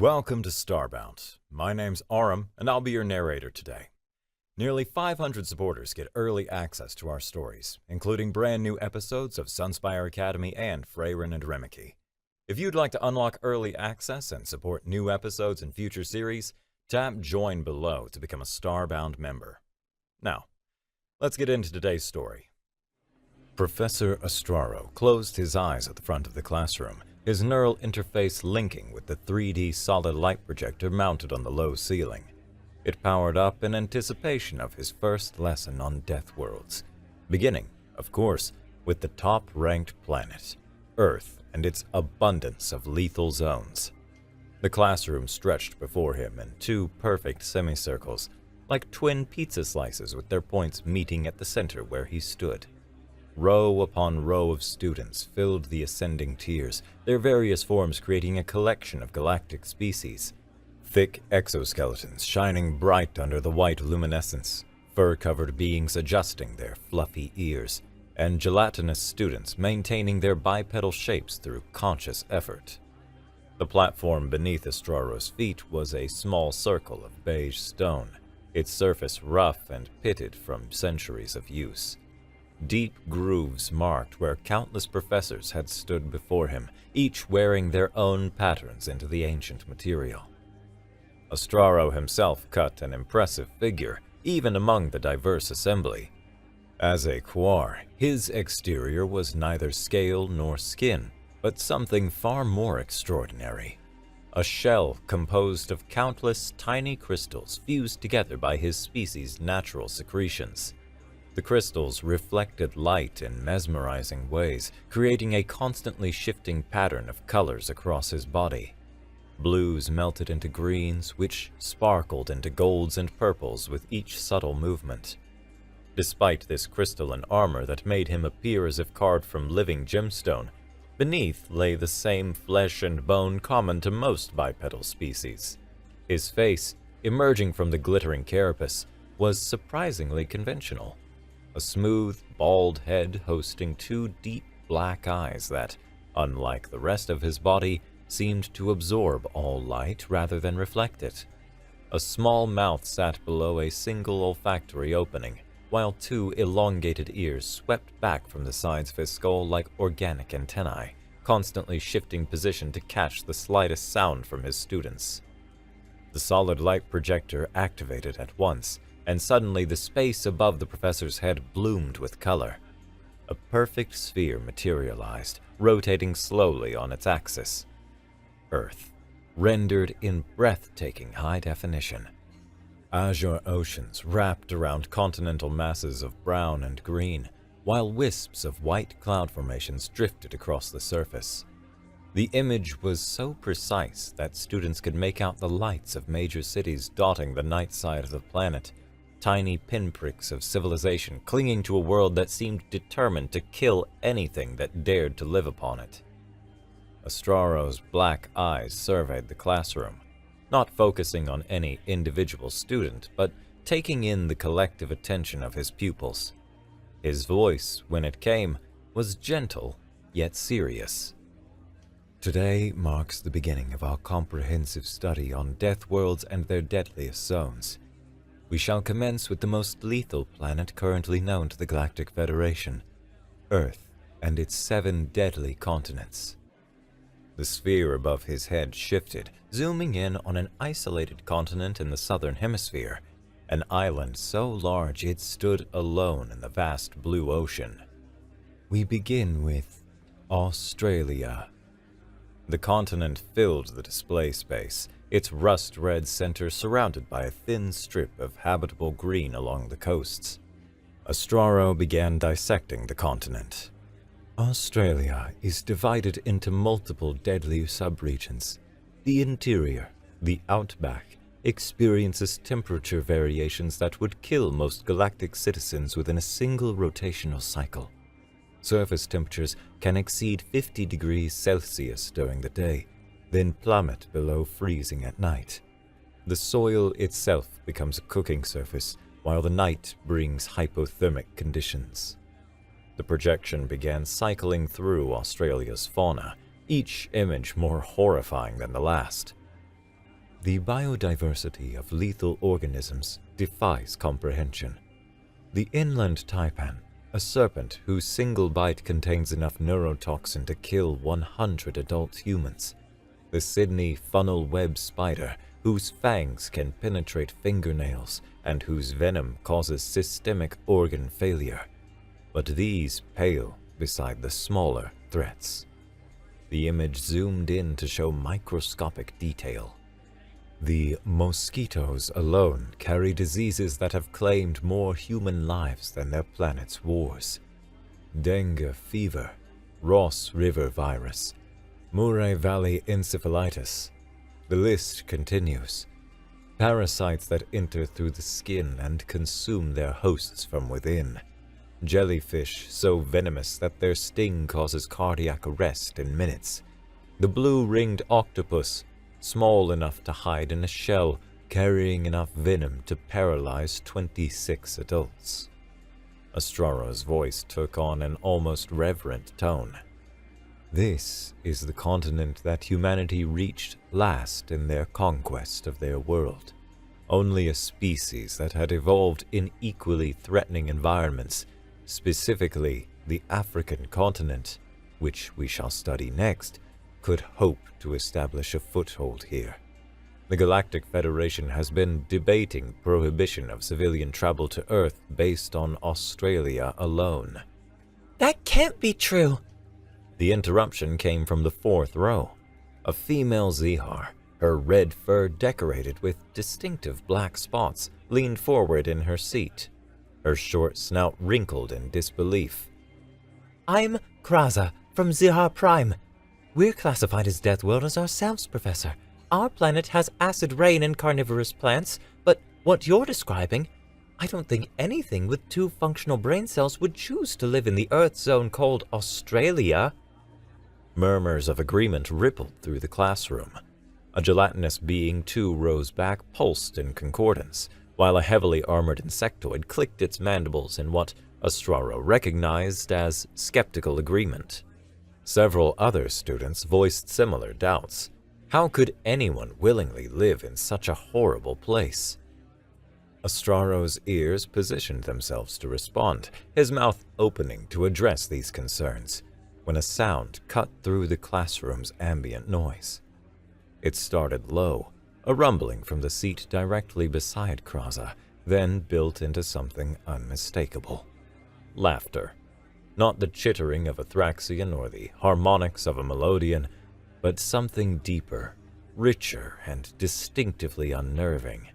Welcome to Starbound. My name's Aram, and I'll be your narrator today. Nearly 500 supporters get early access to our stories, including brand new episodes of Sunspire Academy and Freyren and Remike. If you'd like to unlock early access and support new episodes and future series, tap Join below to become a Starbound member. Now, let's get into today's story. Professor Astraro closed his eyes at the front of the classroom, his neural interface linking with the 3D solid light projector mounted on the low ceiling. It powered up in anticipation of his first lesson on Death Worlds, beginning, of course, with the top-ranked planet, Earth, and its abundance of lethal zones. The classroom stretched before him in two perfect semicircles, like twin pizza slices with their points meeting at the center where he stood. Row upon row of students filled the ascending tiers, their various forms creating a collection of galactic species. Thick exoskeletons shining bright under the white luminescence, fur-covered beings adjusting their fluffy ears, and gelatinous students maintaining their bipedal shapes through conscious effort. The platform beneath Astraro's feet was a small circle of beige stone, its surface rough and pitted from centuries of use. Deep grooves marked where countless professors had stood before him, each wearing their own patterns into the ancient material. Astraro himself cut an impressive figure, even among the diverse assembly. As a Quar, his exterior was neither scale nor skin, but something far more extraordinary. A shell composed of countless tiny crystals fused together by his species' natural secretions. The crystals reflected light in mesmerizing ways, creating a constantly shifting pattern of colors across his body. Blues melted into greens, which sparkled into golds and purples with each subtle movement. Despite this crystalline armor that made him appear as if carved from living gemstone, beneath lay the same flesh and bone common to most bipedal species. His face, emerging from the glittering carapace, was surprisingly conventional. A smooth, bald head hosting two deep black eyes that, unlike the rest of his body, seemed to absorb all light rather than reflect it. A small mouth sat below a single olfactory opening, while two elongated ears swept back from the sides of his skull like organic antennae, constantly shifting position to catch the slightest sound from his students. The solid light projector activated at once, and suddenly the space above the professor's head bloomed with color. A perfect sphere materialized, rotating slowly on its axis. Earth, rendered in breathtaking high definition. Azure oceans wrapped around continental masses of brown and green, while wisps of white cloud formations drifted across the surface. The image was so precise that students could make out the lights of major cities dotting the night side of the planet, tiny pinpricks of civilization clinging to a world that seemed determined to kill anything that dared to live upon it. Astraro's black eyes surveyed the classroom, not focusing on any individual student, but taking in the collective attention of his pupils. His voice, when it came, was gentle, yet serious. Today marks the beginning of our comprehensive study on Death Worlds and their deadliest zones. We shall commence with the most lethal planet currently known to the Galactic Federation, Earth, and its 7 deadly continents. The sphere above his head shifted, zooming in on an isolated continent in the southern hemisphere, an island so large it stood alone in the vast blue ocean. We begin with Australia. The continent filled the display space, its rust-red center surrounded by a thin strip of habitable green along the coasts. Astraro began dissecting the continent. Australia is divided into multiple deadly subregions. The interior, the outback, experiences temperature variations that would kill most galactic citizens within a single rotational cycle. Surface temperatures can exceed 50 degrees Celsius during the day, then plummet below freezing at night. The soil itself becomes a cooking surface, while the night brings hypothermic conditions. The projection began cycling through Australia's fauna, each image more horrifying than the last. The biodiversity of lethal organisms defies comprehension. The inland taipan, a serpent whose single bite contains enough neurotoxin to kill 100 adult humans. The Sydney funnel web spider, whose fangs can penetrate fingernails and whose venom causes systemic organ failure. But these pale beside the smaller threats. The image zoomed in to show microscopic detail. The mosquitoes alone carry diseases that have claimed more human lives than their planet's wars. Dengue fever, Ross River virus, Murray Valley encephalitis. The list continues. Parasites that enter through the skin and consume their hosts from within. Jellyfish so venomous that their sting causes cardiac arrest in minutes. The blue-ringed octopus, small enough to hide in a shell, carrying enough venom to paralyze 26 adults. Astraro's voice took on an almost reverent tone. This is the continent that humanity reached last in their conquest of their world. Only a species that had evolved in equally threatening environments, specifically the African continent, which we shall study next, could hope to establish a foothold here. The Galactic Federation has been debating prohibition of civilian travel to Earth based on Australia alone. That can't be true. The interruption came from the fourth row. A female Zihar, her red fur decorated with distinctive black spots, leaned forward in her seat, her short snout wrinkled in disbelief. I'm Kraza from Zihar Prime. We're classified as Death Worlders ourselves, Professor. Our planet has acid rain and carnivorous plants, but what you're describing, I don't think anything with 2 functional brain cells would choose to live in the Earth zone called Australia. Murmurs of agreement rippled through the classroom. A gelatinous being 2 rows back pulsed in concordance, while a heavily armored insectoid clicked its mandibles in what Astraro recognized as skeptical agreement. Several other students voiced similar doubts. How could anyone willingly live in such a horrible place? Astraro's ears positioned themselves to respond, his mouth opening to address these concerns, when a sound cut through the classroom's ambient noise. It started low, a rumbling from the seat directly beside Kraza, then built into something unmistakable. Laughter. Not the chittering of a Thraxian or the harmonics of a Melodian, but something deeper, richer, and distinctively unnerving.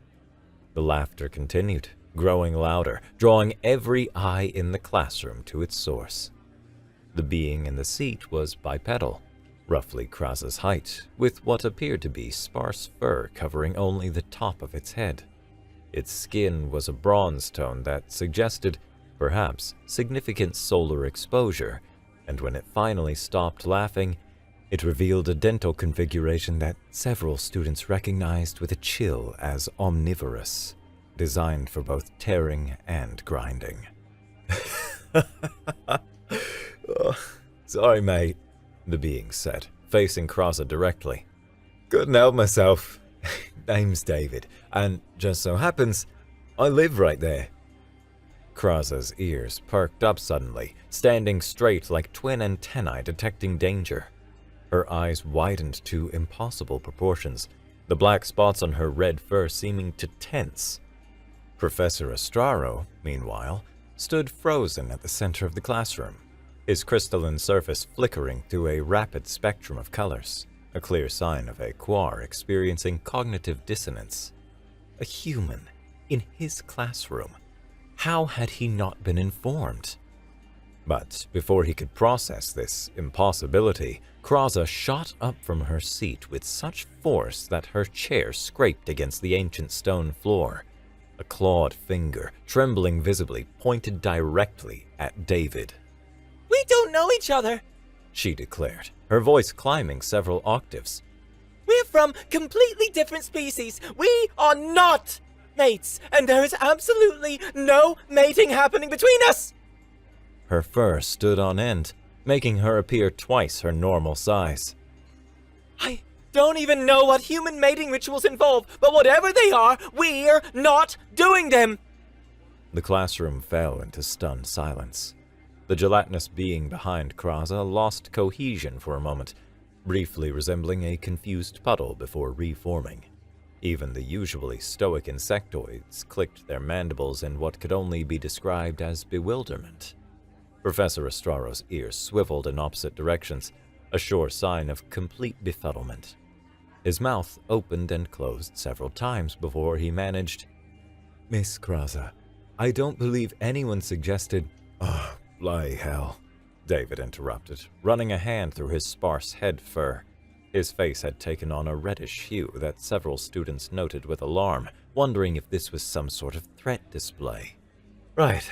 The laughter continued, growing louder, drawing every eye in the classroom to its source. The being in the seat was bipedal, roughly Kraza's height, with what appeared to be sparse fur covering only the top of its head. Its skin was a bronze tone that suggested, perhaps, significant solar exposure, and when it finally stopped laughing, it revealed a dental configuration that several students recognized with a chill as omnivorous, designed for both tearing and grinding. Oh, sorry, mate, the being said, facing Kraza directly. Couldn't help myself. Name's David, and just so happens, I live right there. Kraza's ears perked up suddenly, standing straight like twin antennae detecting danger. Her eyes widened to impossible proportions, the black spots on her red fur seeming to tense. Professor Astraro, meanwhile, stood frozen at the center of the classroom, his crystalline surface flickering through a rapid spectrum of colors, a clear sign of a quar experiencing cognitive dissonance. A human in his classroom. How had he not been informed? But before he could process this impossibility, Kraza shot up from her seat with such force that her chair scraped against the ancient stone floor. A clawed finger, trembling visibly, pointed directly at David. We don't know each other, she declared, her voice climbing several octaves. We're from completely different species. We are not mates, and there is absolutely no mating happening between us. Her fur stood on end, making her appear twice her normal size. I don't even know what human mating rituals involve, but whatever they are, we're not doing them! The classroom fell into stunned silence. The gelatinous being behind Kraza lost cohesion for a moment, briefly resembling a confused puddle before reforming. Even the usually stoic insectoids clicked their mandibles in what could only be described as bewilderment. Professor Estraro's ears swiveled in opposite directions, a sure sign of complete befuddlement. His mouth opened and closed several times before he managed, "Miss Kraza, I don't believe anyone suggested—" "Oh, bloody hell," David interrupted, running a hand through his sparse head fur. His face had taken on a reddish hue that several students noted with alarm, wondering if this was some sort of threat display. Right,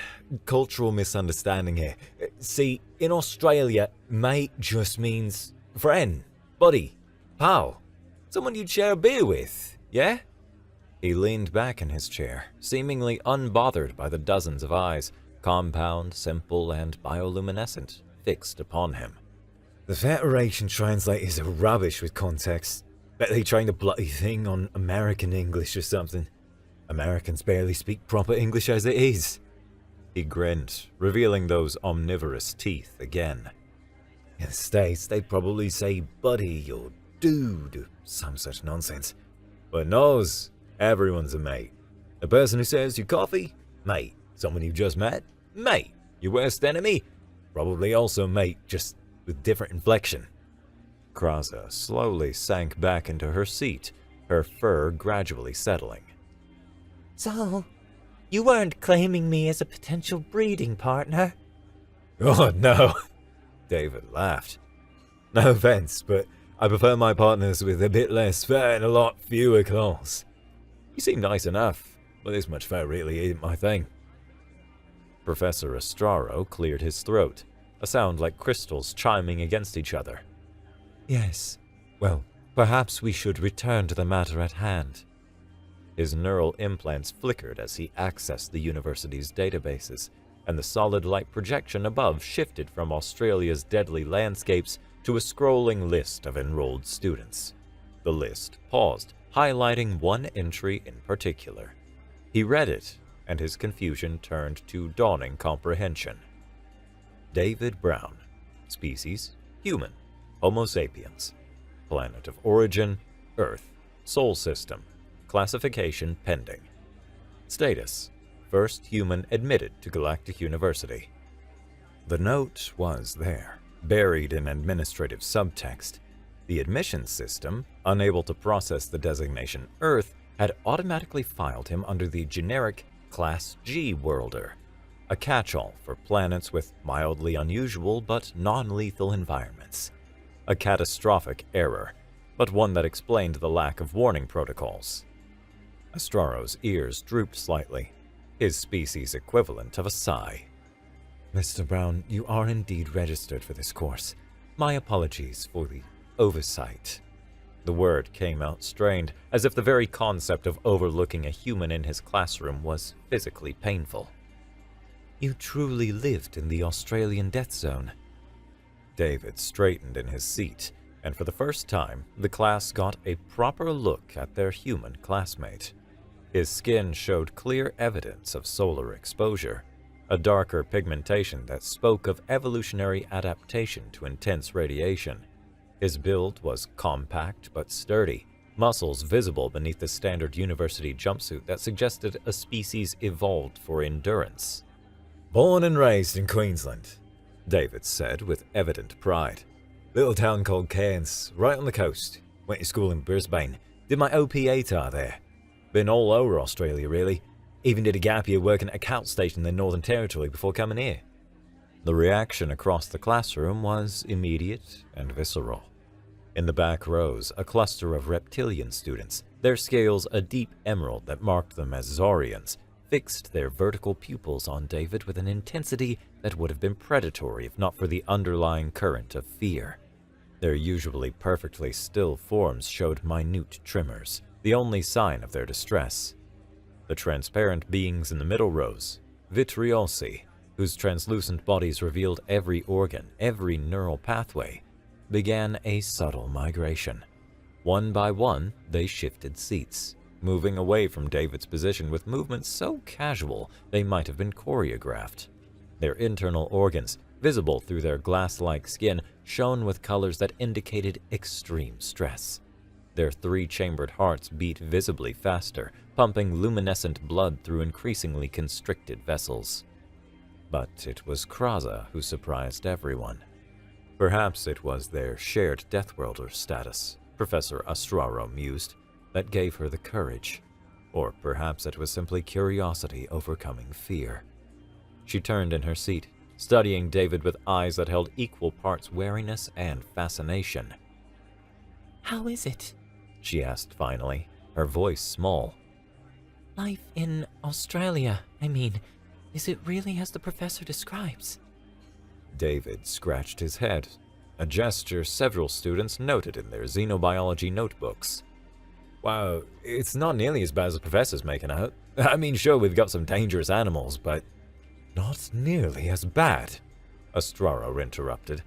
cultural misunderstanding here. See, in Australia, mate just means friend, buddy, pal, someone you'd share a beer with, yeah? He leaned back in his chair, seemingly unbothered by the dozens of eyes, compound, simple, and bioluminescent, fixed upon him. The Federation translators are rubbish with context. Bet they trained the bloody thing on American English or something. Americans barely speak proper English as it is. He grinned, revealing those omnivorous teeth again. In the States, they'd probably say buddy or dude or some such nonsense. But in Oz, everyone's a mate. The person who serves you coffee? Mate. Someone you just met? Mate. Your worst enemy? Probably also mate, just with different inflection. Kraza slowly sank back into her seat, her fur gradually settling. So, you weren't claiming me as a potential breeding partner? Oh, no. David laughed. No offense, but I prefer my partners with a bit less fur and a lot fewer claws. You seem nice enough, but this much fur really isn't my thing. Professor Estraro cleared his throat, a sound like crystals chiming against each other. Yes. Well, perhaps we should return to the matter at hand. His neural implants flickered as he accessed the university's databases, and the solid light projection above shifted from Australia's deadly landscapes to a scrolling list of enrolled students. The list paused, highlighting one entry in particular. He read it, and his confusion turned to dawning comprehension. David Brown. Species: human. Homo sapiens. Planet of origin: Earth. Sol system. Classification pending. Status: first human admitted to Galactic University. The note was there, buried in administrative subtext. The admissions system, unable to process the designation Earth, had automatically filed him under the generic Class G worlder, a catch-all for planets with mildly unusual but non-lethal environments. A catastrophic error, but one that explained the lack of warning protocols. Estraro's ears drooped slightly, his species equivalent of a sigh. Mr. Brown, you are indeed registered for this course. My apologies for the oversight. The word came out strained, as if the very concept of overlooking a human in his classroom was physically painful. You truly lived in the Australian death zone. David straightened in his seat, and for the first time, the class got a proper look at their human classmate. His skin showed clear evidence of solar exposure, a darker pigmentation that spoke of evolutionary adaptation to intense radiation. His build was compact but sturdy, muscles visible beneath the standard university jumpsuit that suggested a species evolved for endurance. Born and raised in Queensland, David said with evident pride. Little town called Cairns, right on the coast. Went to school in Brisbane. Did my OP-ATAR there. Been all over Australia, really. Even did a gap year working at a cout station in the Northern Territory before coming here. The reaction across the classroom was immediate and visceral. In the back rows, a cluster of reptilian students, their scales a deep emerald that marked them as Zorians, fixed their vertical pupils on David with an intensity that would have been predatory if not for the underlying current of fear. Their usually perfectly still forms showed minute tremors, the only sign of their distress. The transparent beings in the middle rows, Vitriosi, whose translucent bodies revealed every organ, every neural pathway, began a subtle migration. One by one, they shifted seats, moving away from David's position with movements so casual they might have been choreographed. Their internal organs, visible through their glass-like skin, shone with colors that indicated extreme stress. Their three-chambered hearts beat visibly faster, pumping luminescent blood through increasingly constricted vessels. But it was Kraza who surprised everyone. Perhaps it was their shared Deathworlder status, Professor Astraro mused, that gave her the courage. Or perhaps it was simply curiosity overcoming fear. She turned in her seat, studying David with eyes that held equal parts wariness and fascination. "How is it?" she asked finally, her voice small. "Life in Australia, I mean. Is it really as the professor describes?" David scratched his head, a gesture several students noted in their xenobiology notebooks. Wow, it's not nearly as bad as the professor's making out. I mean, sure, we've got some dangerous animals, but not nearly as bad, Astraro interrupted,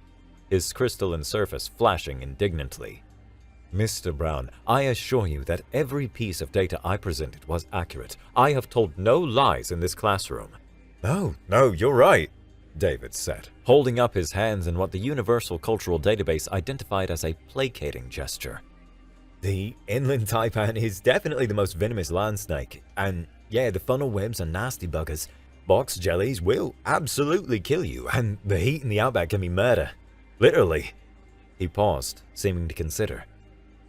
his crystalline surface flashing indignantly. Mr. Brown, I assure you that every piece of data I presented was accurate. I have told no lies in this classroom. No, you're right, David said, holding up his hands in what the Universal Cultural Database identified as a placating gesture. The inland taipan is definitely the most venomous land snake, and yeah, the funnel webs are nasty buggers. Box jellies will absolutely kill you, and the heat in the outback can be murder. Literally. He paused, seeming to consider.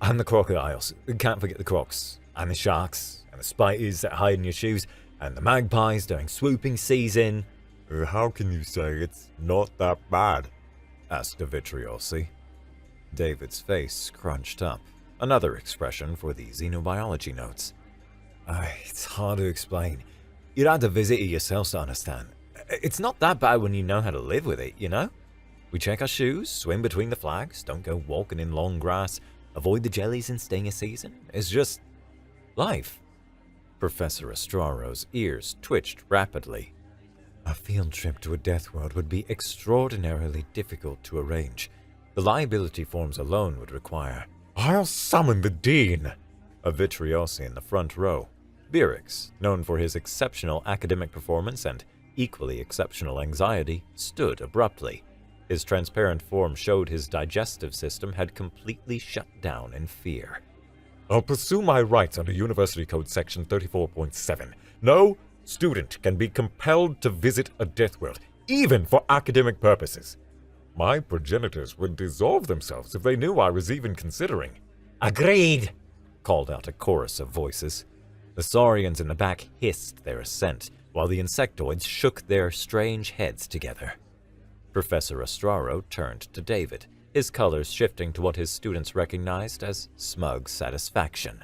And the crocodiles, can't forget the crocs, and the sharks, and the spiders that hide in your shoes, and the magpies during swooping season. How can you say it's not that bad? Asked Vitriosi. David's face crunched up, another expression for the xenobiology notes. It's hard to explain. You'd have to visit it yourself to understand. It's not that bad when you know how to live with it, you know? We check our shoes, swim between the flags, don't go walking in long grass, avoid the jellies in stinger season. It's just life. Professor Astraro's ears twitched rapidly. A field trip to a death world would be extraordinarily difficult to arrange. The liability forms alone would require. I'll summon the dean! A Vitriosi in the front row. Birix, known for his exceptional academic performance and equally exceptional anxiety, stood abruptly. His transparent form showed his digestive system had completely shut down in fear. I'll pursue my rights under University Code Section 34.7. No student can be compelled to visit a death world, even for academic purposes. My progenitors would dissolve themselves if they knew I was even considering. Agreed, called out a chorus of voices. The saurians in the back hissed their assent, while the insectoids shook their strange heads together. Professor Astraro turned to David, his colors shifting to what his students recognized as smug satisfaction.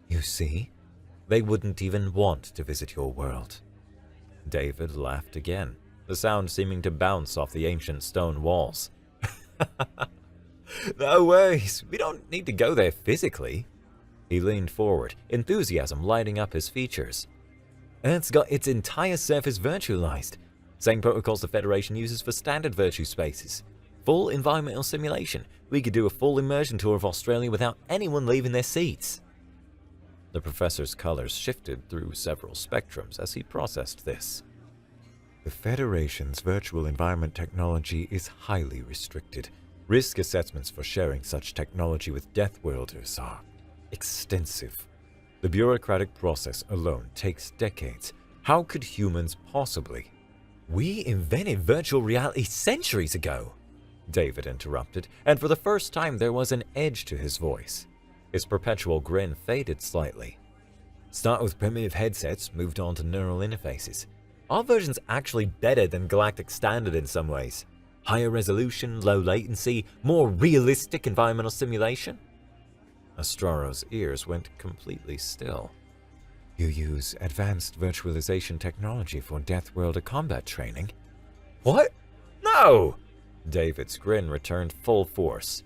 You see, they wouldn't even want to visit your world. David laughed again, the sound seeming to bounce off the ancient stone walls. No worries, we don't need to go there physically. He leaned forward, enthusiasm lighting up his features. Earth's got its entire surface virtualized. Same protocols the Federation uses for standard virtue spaces. Full environmental simulation. We could do a full immersion tour of Australia without anyone leaving their seats. The professor's colors shifted through several spectrums as he processed this. The Federation's virtual environment technology is highly restricted. Risk assessments for sharing such technology with Deathworlders are extensive. The bureaucratic process alone takes decades. How could humans possibly? We invented virtual reality centuries ago, David interrupted, and for the first time there was an edge to his voice. His perpetual grin faded slightly. Start with primitive headsets, moved on to neural interfaces. Our version's actually better than Galactic standard in some ways. Higher resolution, low latency, more realistic environmental simulation. Astraro's ears went completely still. You use advanced virtualization technology for Deathworlder combat training? What? No! David's grin returned full force.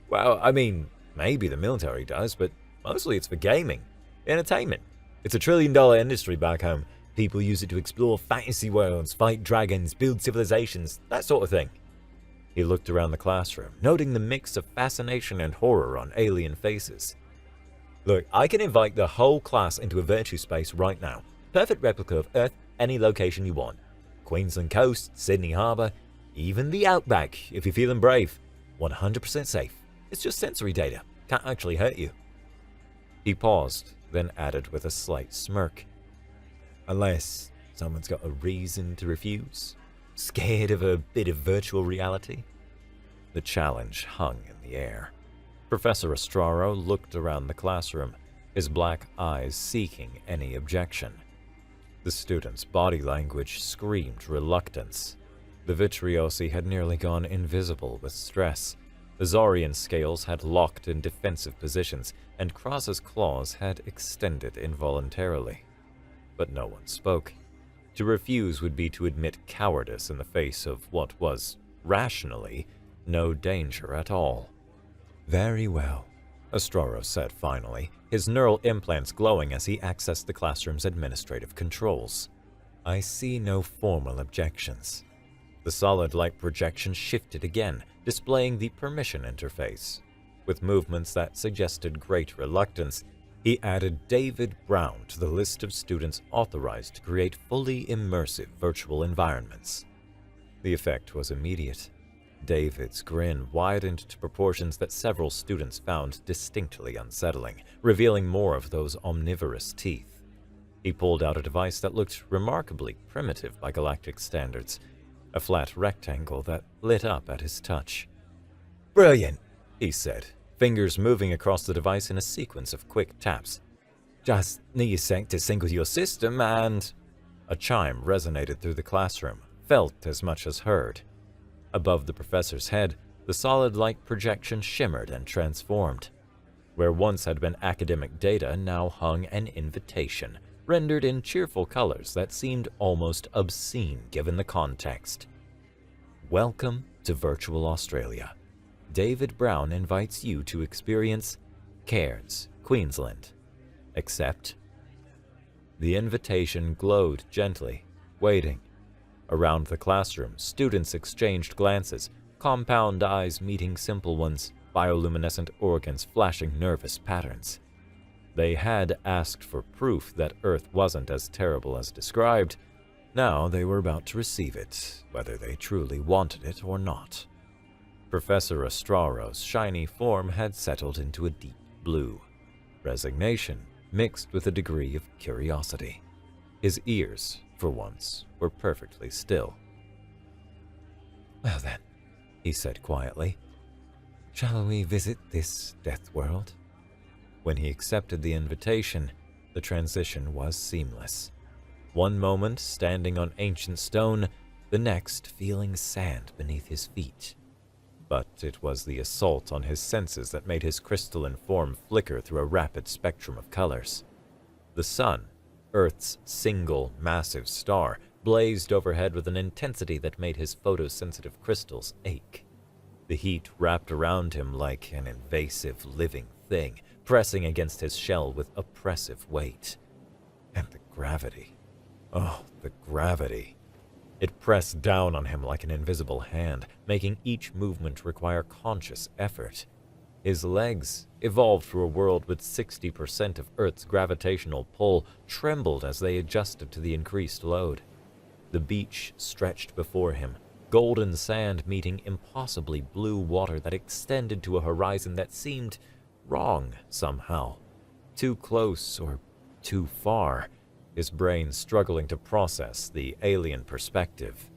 Well, I mean, maybe the military does, but mostly it's for gaming. Entertainment. It's a $1 trillion industry back home. People use it to explore fantasy worlds, fight dragons, build civilizations, that sort of thing. He looked around the classroom, noting the mix of fascination and horror on alien faces. Look, I can invite the whole class into a virtue space right now. Perfect replica of Earth, any location you want. Queensland coast, Sydney Harbour, even the outback if you're feeling brave. 100% safe. It's just sensory data. Can't actually hurt you. He paused, then added with a slight smirk. Unless someone's got a reason to refuse? Scared of a bit of virtual reality? The challenge hung in the air. Professor Estraro looked around the classroom, his black eyes seeking any objection. The student's body language screamed reluctance. The Vitriosi had nearly gone invisible with stress. The Zorian scales had locked in defensive positions, and Krasa's claws had extended involuntarily. But no one spoke. To refuse would be to admit cowardice in the face of what was, rationally, no danger at all. Very well, Estraro said finally, his neural implants glowing as he accessed the classroom's administrative controls. I see no formal objections. The solid light projection shifted again, displaying the permission interface. With movements that suggested great reluctance, he added David Brown to the list of students authorized to create fully immersive virtual environments. The effect was immediate. David's grin widened to proportions that several students found distinctly unsettling, revealing more of those omnivorous teeth. He pulled out a device that looked remarkably primitive by galactic standards, a flat rectangle that lit up at his touch. Brilliant, he said, fingers moving across the device in a sequence of quick taps. Just need a sec to sync with your system and... A chime resonated through the classroom, felt as much as heard. Above the professor's head, the solid light projection shimmered and transformed. Where once had been academic data now hung an invitation, rendered in cheerful colors that seemed almost obscene given the context. Welcome to Virtual Australia. David Brown invites you to experience Cairns, Queensland. Accept? The invitation glowed gently, waiting. Around the classroom, students exchanged glances, compound eyes meeting simple ones, bioluminescent organs flashing nervous patterns. They had asked for proof that Earth wasn't as terrible as described. Now they were about to receive it, whether they truly wanted it or not. Professor Estraro's shiny form had settled into a deep blue. Resignation mixed with a degree of curiosity. His ears, for once, were perfectly still. Well then, he said quietly, shall we visit this death world? When he accepted the invitation, the transition was seamless. One moment standing on ancient stone, the next feeling sand beneath his feet. But it was the assault on his senses that made his crystalline form flicker through a rapid spectrum of colors. The sun, Earth's single massive star, blazed overhead with an intensity that made his photosensitive crystals ache. The heat wrapped around him like an invasive living thing, pressing against his shell with oppressive weight. And the gravity. Oh, the gravity. It pressed down on him like an invisible hand, making each movement require conscious effort. His legs, evolved for a world with 60% of Earth's gravitational pull, trembled as they adjusted to the increased load. The beach stretched before him, golden sand meeting impossibly blue water that extended to a horizon that seemed wrong somehow. Too close or too far, his brain struggling to process the alien perspective.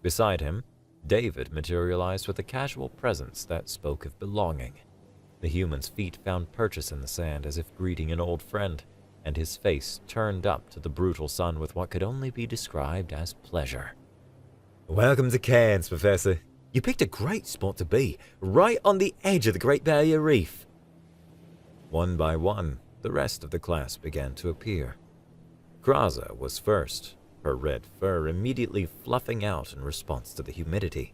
Beside him, David materialized with a casual presence that spoke of belonging. The human's feet found purchase in the sand as if greeting an old friend, and his face turned up to the brutal sun with what could only be described as pleasure. Welcome to Cairns, Professor. You picked a great spot to be, right on the edge of the Great Barrier Reef. One by one, the rest of the class began to appear. Krasa was first, her red fur immediately fluffing out in response to the humidity.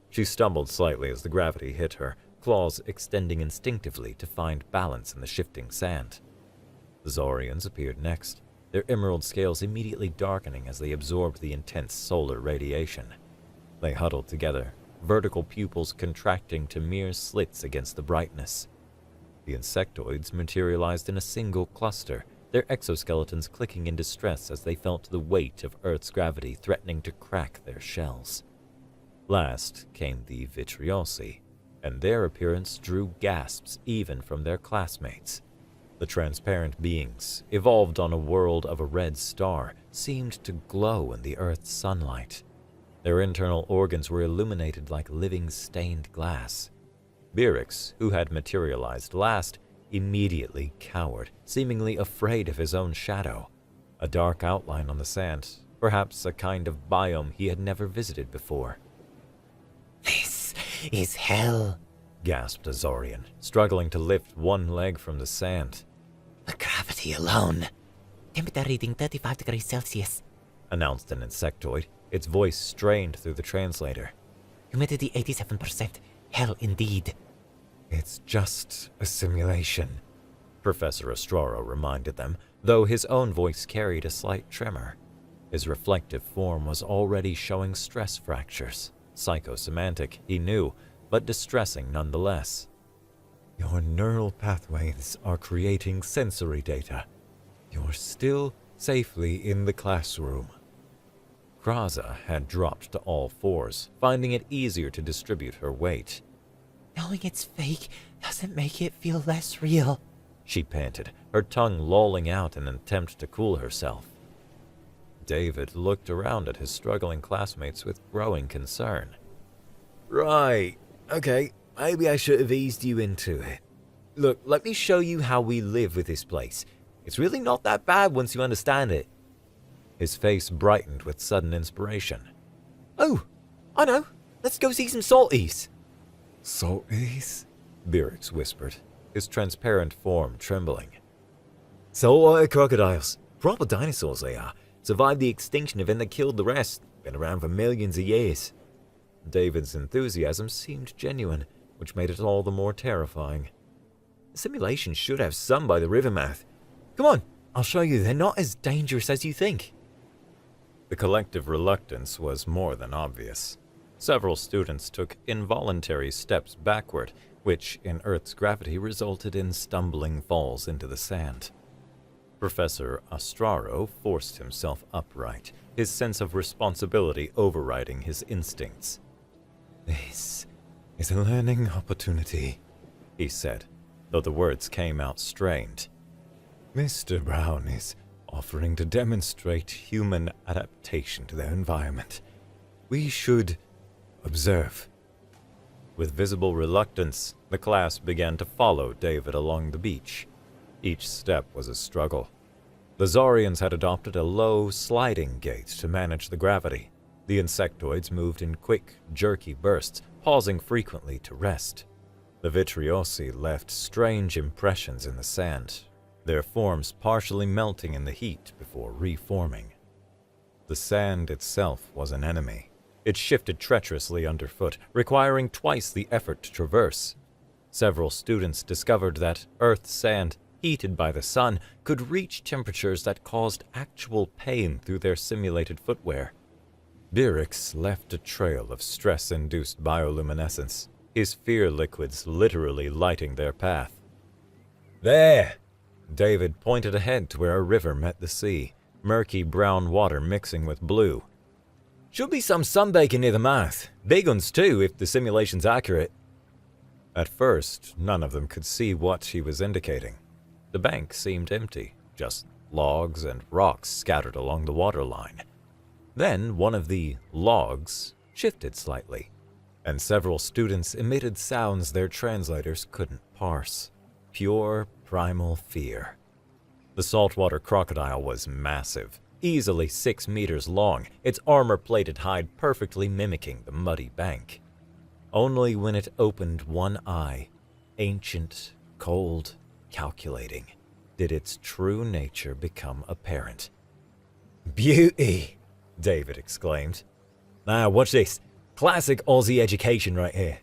She stumbled slightly as the gravity hit her, claws extending instinctively to find balance in the shifting sand. The Zorians appeared next, their emerald scales immediately darkening as they absorbed the intense solar radiation. They huddled together, vertical pupils contracting to mere slits against the brightness. The insectoids materialized in a single cluster, their exoskeletons clicking in distress as they felt the weight of Earth's gravity threatening to crack their shells. Last came the Vitriosi, and their appearance drew gasps even from their classmates. The transparent beings, evolved on a world of a red star, seemed to glow in the Earth's sunlight. Their internal organs were illuminated like living stained glass. Byrix, who had materialized last, immediately cowered, seemingly afraid of his own shadow. A dark outline on the sand, perhaps a kind of biome he had never visited before. This is hell, gasped Azorian, struggling to lift one leg from the sand. The gravity alone. Temperature reading 35 degrees Celsius, announced an insectoid, its voice strained through the translator. Humidity 87%. Hell indeed. It's just a simulation, Professor Astraro reminded them, though his own voice carried a slight tremor. His reflective form was already showing stress fractures. Psychosemantic, he knew, but distressing nonetheless. Your neural pathways are creating sensory data. You're still safely in the classroom. Kraza had dropped to all fours, finding it easier to distribute her weight. Knowing it's fake doesn't make it feel less real, she panted, her tongue lolling out in an attempt to cool herself. David looked around at his struggling classmates with growing concern. Right, okay, maybe I should have eased you into it. Look, let me show you how we live with this place. It's really not that bad once you understand it. His face brightened with sudden inspiration. Oh, I know. Let's go see some salties. Salties? Byrix whispered, his transparent form trembling. Saltwater crocodiles. Proper dinosaurs they are. Survived the extinction event that killed the rest. Been around for millions of years. David's enthusiasm seemed genuine, which made it all the more terrifying. The simulation should have some by the river mouth. Come on, I'll show you they're not as dangerous as you think. The collective reluctance was more than obvious. Several students took involuntary steps backward, which, in Earth's gravity, resulted in stumbling falls into the sand. Professor Astraro forced himself upright, his sense of responsibility overriding his instincts. This is a learning opportunity, he said, though the words came out strained. Mr. Brown is offering to demonstrate human adaptation to their environment. We should observe. With visible reluctance, the class began to follow David along the beach. Each step was a struggle. The Zarians had adopted a low, sliding gait to manage the gravity. The insectoids moved in quick, jerky bursts, pausing frequently to rest. The Vitriosi left strange impressions in the sand, their forms partially melting in the heat before reforming. The sand itself was an enemy. It shifted treacherously underfoot, requiring twice the effort to traverse. Several students discovered that Earth's sand, heated by the sun, could reach temperatures that caused actual pain through their simulated footwear. Byrix left a trail of stress-induced bioluminescence, his fear liquids literally lighting their path. There! David pointed ahead to where a river met the sea, murky brown water mixing with blue. Should be some sunbaking near the mouth. Big ones too, if the simulation's accurate. At first, none of them could see what he was indicating. The bank seemed empty, just logs and rocks scattered along the waterline. Then one of the logs shifted slightly, and several students emitted sounds their translators couldn't parse. Pure, primal fear. The saltwater crocodile was massive, easily 6 meters long, its armor-plated hide perfectly mimicking the muddy bank. Only when it opened one eye, ancient, cold, calculating, did its true nature become apparent. Beauty! David exclaimed. Now watch this. Classic Aussie education right here.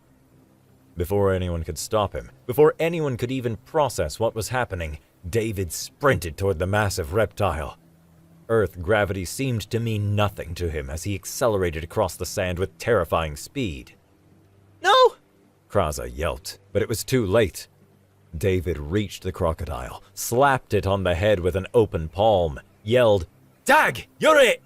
Before anyone could stop him, before anyone could even process what was happening, David sprinted toward the massive reptile. Earth gravity seemed to mean nothing to him as he accelerated across the sand with terrifying speed. Kraza yelped, but it was too late. David reached the crocodile, slapped it on the head with an open palm, yelled, "Dag, you're it!"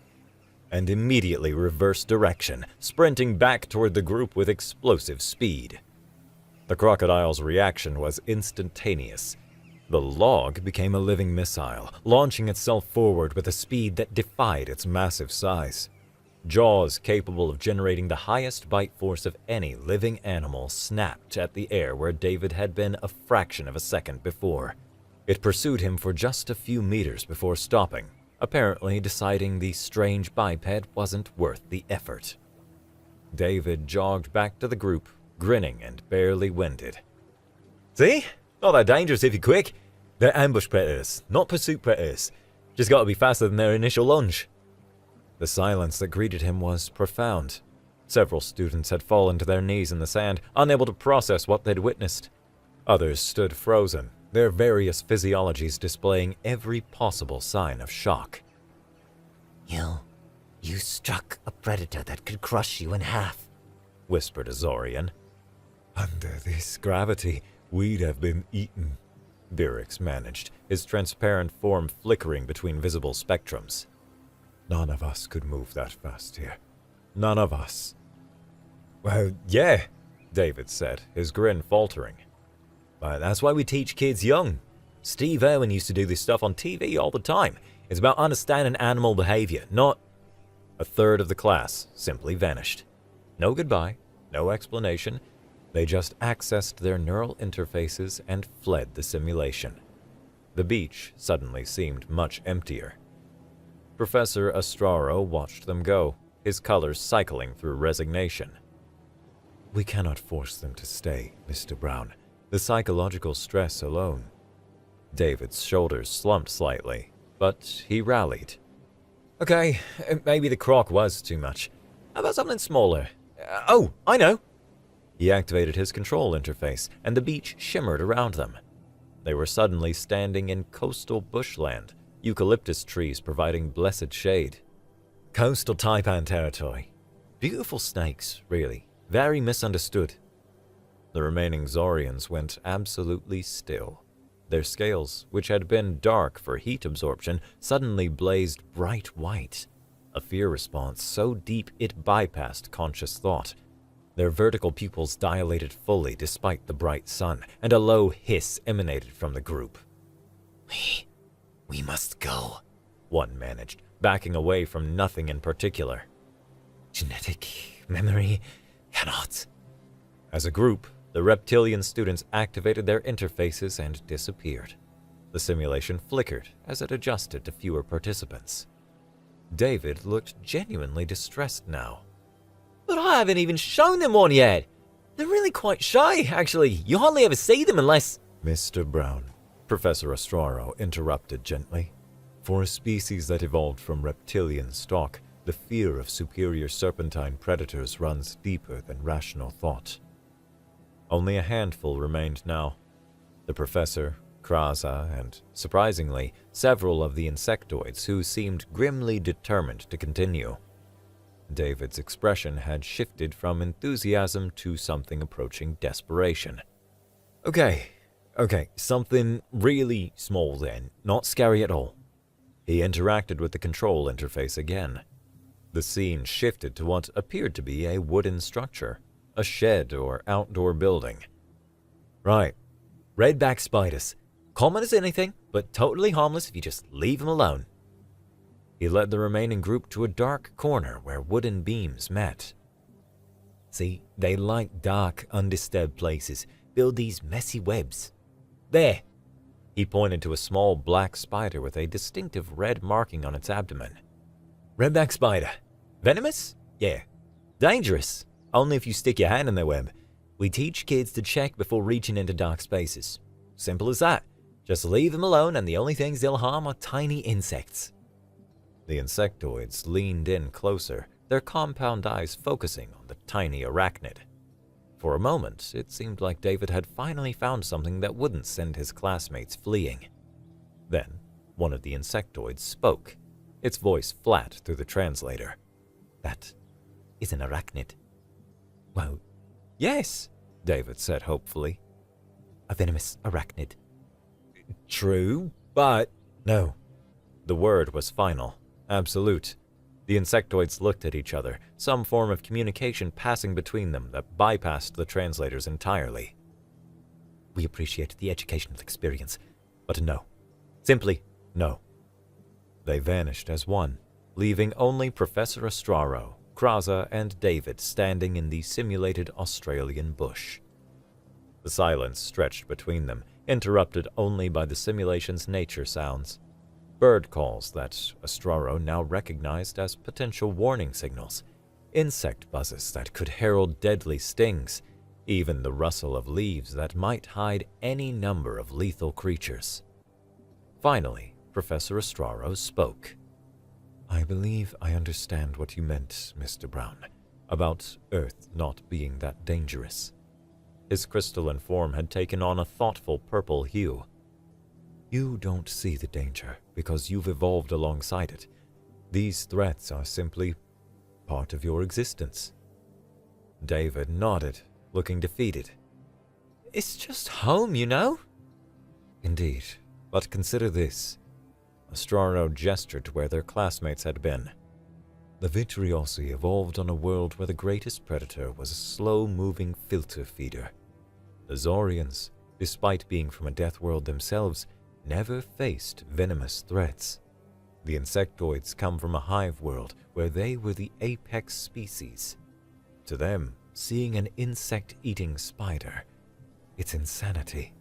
and immediately reversed direction, sprinting back toward the group with explosive speed. The crocodile's reaction was instantaneous. The log became a living missile, launching itself forward with a speed that defied its massive size. Jaws capable of generating the highest bite force of any living animal snapped at the air where David had been a fraction of a second before. It pursued him for just a few meters before stopping, apparently deciding the strange biped wasn't worth the effort. David jogged back to the group, grinning and barely winded. "See? Not that dangerous if you're quick. They're ambush predators, not pursuit predators. Just gotta be faster than their initial lunge." The silence that greeted him was profound. Several students had fallen to their knees in the sand, unable to process what they'd witnessed. Others stood frozen, their various physiologies displaying every possible sign of shock. You struck a predator that could crush you in half," whispered Azorian. "Under this gravity, we'd have been eaten," Birix managed, his transparent form flickering between visible spectrums. "None of us could move that fast here. None of us." "Well, yeah," David said, his grin faltering. "But that's why we teach kids young. Steve Irwin used to do this stuff on TV all the time. It's about understanding animal behavior, not..." A third of the class simply vanished. No goodbye, no explanation. They just accessed their neural interfaces and fled the simulation. The beach suddenly seemed much emptier. Professor Astraro watched them go, his colors cycling through resignation. "We cannot force them to stay, Mr. Brown. The psychological stress alone." David's shoulders slumped slightly, but he rallied. "Okay, maybe the croc was too much. How about something smaller? Oh, I know!" He activated his control interface, and the beach shimmered around them. They were suddenly standing in coastal bushland, eucalyptus trees providing blessed shade. Coastal taipan territory. Beautiful snakes, really. Very misunderstood. The remaining Zorians went absolutely still. Their scales, which had been dark for heat absorption, suddenly blazed bright white. A fear response so deep it bypassed conscious thought. Their vertical pupils dilated fully despite the bright sun, and a low hiss emanated from the group. We must go, one managed, backing away from nothing in particular. Genetic memory cannot. As a group, the reptilian students activated their interfaces and disappeared. The simulation flickered as it adjusted to fewer participants. David looked genuinely distressed now. "But I haven't even shown them one yet. They're really quite shy, actually. You hardly ever see them unless..." "Mr. Brown," Professor Astraro interrupted gently. "For a species that evolved from reptilian stock, the fear of superior serpentine predators runs deeper than rational thought." Only a handful remained now. The professor, Kraza, and, surprisingly, several of the insectoids who seemed grimly determined to continue. David's expression had shifted from enthusiasm to something approaching desperation. Okay, something really small then, not scary at all." He interacted with the control interface again. The scene shifted to what appeared to be a wooden structure, a shed or outdoor building. "Right, redback spiders. Common as anything, but totally harmless if you just leave them alone." He led the remaining group to a dark corner where wooden beams met. "See, they like dark, undisturbed places. Build these messy webs. There!" He pointed to a small black spider with a distinctive red marking on its abdomen. "Redback spider. Venomous? Yeah. Dangerous. Only if you stick your hand in their web. We teach kids to check before reaching into dark spaces. Simple as that. Just leave them alone and the only things they'll harm are tiny insects." The insectoids leaned in closer, their compound eyes focusing on the tiny arachnid. For a moment, it seemed like David had finally found something that wouldn't send his classmates fleeing. Then, one of the insectoids spoke, its voice flat through the translator. "That is an arachnid." "Well, yes," David said hopefully. A venomous arachnid. True, but No. the word was final, absolute. The insectoids looked at each other, some form of communication passing between them that bypassed the translators entirely. We appreciate the educational experience, but no. Simply no. They vanished as one, leaving only Professor Estraro, Kraza, and David standing in the simulated Australian bush. The silence stretched between them, interrupted only by the simulation's nature sounds. Bird calls that Estraro now recognized as potential warning signals, insect buzzes that could herald deadly stings, even the rustle of leaves that might hide any number of lethal creatures. Finally, Professor Estraro spoke. I believe I understand what you meant, Mr. Brown, about Earth not being that dangerous. His crystalline form had taken on a thoughtful purple hue. You don't see the danger because you've evolved alongside it. These threats are simply part of your existence. David nodded, looking defeated. It's just home, you know? Indeed, but consider this. Estraro gestured to where their classmates had been. The Vitriosi evolved on a world where the greatest predator was a slow-moving filter feeder. The Zorians, despite being from a death world themselves, never faced venomous threats. The insectoids come from a hive world where they were the apex species. To them, seeing an insect-eating spider, it's insanity.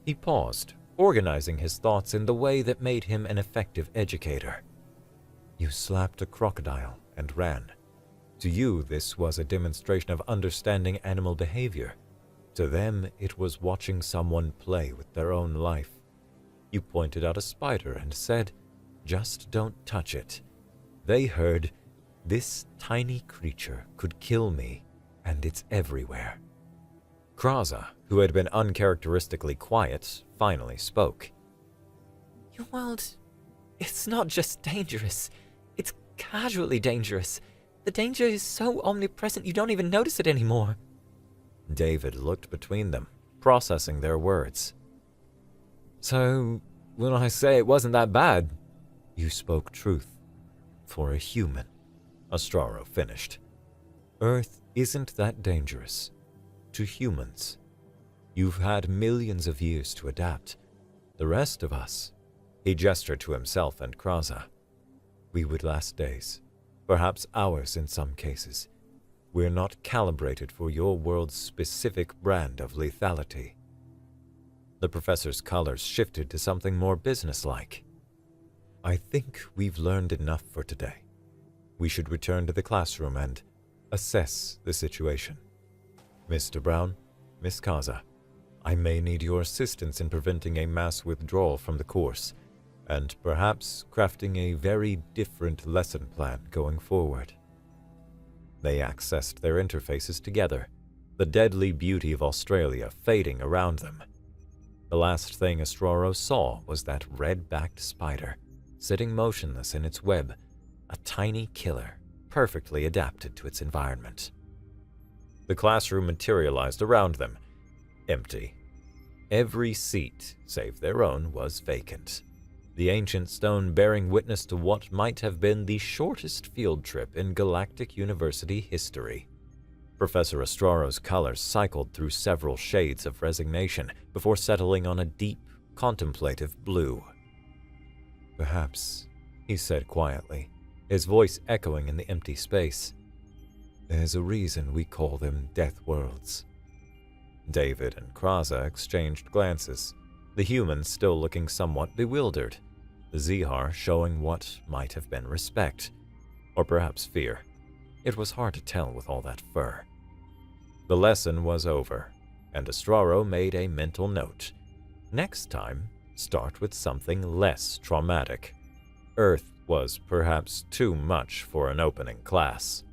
He paused, organizing his thoughts in the way that made him an effective educator. You slapped a crocodile and ran. To you, this was a demonstration of understanding animal behavior. To them, it was watching someone play with their own life. You pointed out a spider and said, "Just don't touch it." They heard, "This tiny creature could kill me, and it's everywhere." Kraza, who had been uncharacteristically quiet, finally spoke. Your world, it's not just dangerous, it's casually dangerous. The danger is so omnipresent you don't even notice it anymore. David looked between them, processing their words. So, when I say it wasn't that bad, you spoke truth. For a human, Estraro finished. Earth isn't that dangerous. To humans. You've had millions of years to adapt. The rest of us, he gestured to himself and Kraza, we would last days, perhaps hours in some cases. We're not calibrated for your world's specific brand of lethality. The professor's colors shifted to something more businesslike. I think we've learned enough for today. We should return to the classroom and assess the situation. Mr. Brown, Miss Kaza, I may need your assistance in preventing a mass withdrawal from the course, and perhaps crafting a very different lesson plan going forward. They accessed their interfaces together, the deadly beauty of Australia fading around them. The last thing Estraro saw was that red-backed spider, sitting motionless in its web, a tiny killer, perfectly adapted to its environment. The classroom materialized around them, empty. Every seat, save their own, was vacant. The ancient stone bearing witness to what might have been the shortest field trip in Galactic University history. Professor Estraro's colors cycled through several shades of resignation before settling on a deep, contemplative blue. Perhaps, he said quietly, his voice echoing in the empty space. There's a reason we call them death worlds. David and Kraza exchanged glances, the humans still looking somewhat bewildered, the Zihar showing what might have been respect, or perhaps fear. It was hard to tell with all that fur. The lesson was over, and Estraro made a mental note. Next time, start with something less traumatic. Earth was perhaps too much for an opening class.